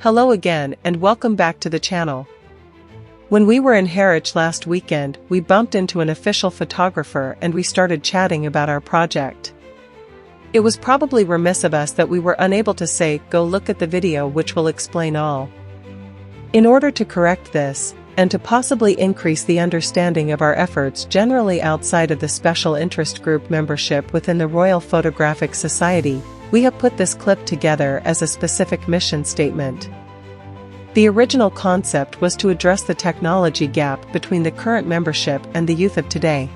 Hello again and welcome back to the channel. When we were in Harwich last weekend, we bumped into an official photographer and we started chatting about our project. It was probably remiss of us that we were unable to say, "Go look at the video which will explain all." In order to correct this, and to possibly increase the understanding of our efforts generally outside of the special interest group membership within the Royal Photographic Society, we have put this clip together as a specific mission statement. The original concept was to address the technology gap between the current membership and the youth of today.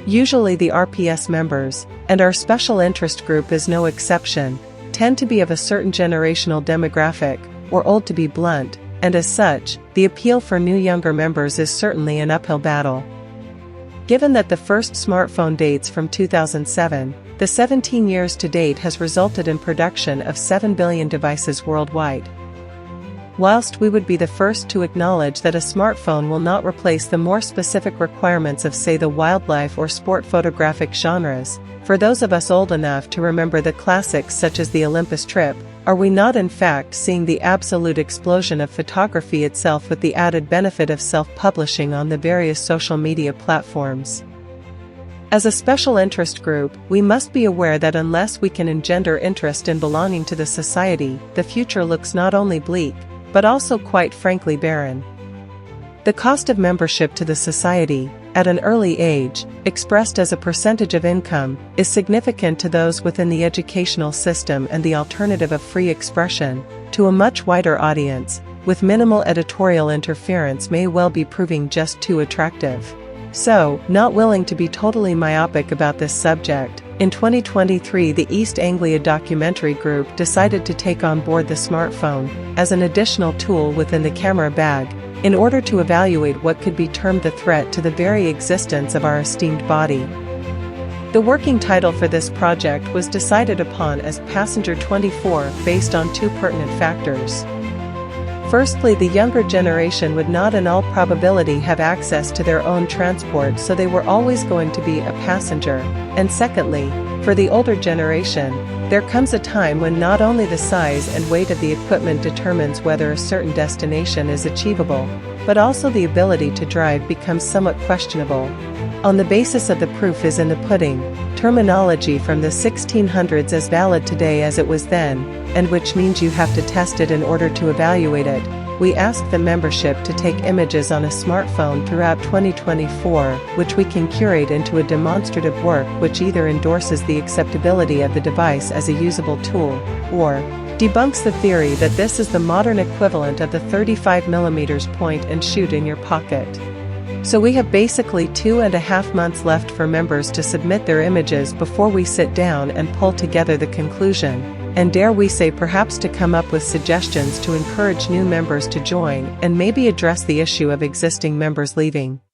Usually the RPS members, and our special interest group is no exception, tend to be of a certain generational demographic, or old to be blunt, and as such, the appeal for new younger members is certainly an uphill battle. Given that the first smartphone dates from 2007, the 17 years to date has resulted in production of 7 billion devices worldwide. Whilst we would be the first to acknowledge that a smartphone will not replace the more specific requirements of say the wildlife or sport photographic genres, for those of us old enough to remember the classics such as the Olympus trip, are we not in fact seeing the absolute explosion of photography itself with the added benefit of self-publishing on the various social media platforms? As a special interest group, we must be aware that unless we can engender interest in belonging to the society, the future looks not only bleak, but also quite frankly barren. The cost of membership to the society, at an early age, expressed as a percentage of income, is significant to those within the educational system, and the alternative of free expression, to a much wider audience, with minimal editorial interference may well be proving just too attractive. So, not willing to be totally myopic about this subject, in 2023 the East Anglia Documentary Group decided to take on board the smartphone, as an additional tool within the camera bag, in order to evaluate what could be termed the threat to the very existence of our esteemed body. The working title for this project was decided upon as Passenger 24 based on two pertinent factors. Firstly, the younger generation would not in all probability have access to their own transport, so they were always going to be a passenger, and secondly, for the older generation, there comes a time when not only the size and weight of the equipment determines whether a certain destination is achievable, but also the ability to drive becomes somewhat questionable. On the basis of the proof is in the pudding, terminology from the 1600s as valid today as it was then, and which means you have to test it in order to evaluate it, we ask the membership to take images on a smartphone throughout 2024, which we can curate into a demonstrative work which either endorses the acceptability of the device as a usable tool, or debunks the theory that this is the modern equivalent of the 35mm point and shoot in your pocket. So we have basically 2.5 months left for members to submit their images before we sit down and pull together the conclusion, and dare we say perhaps to come up with suggestions to encourage new members to join and maybe address the issue of existing members leaving.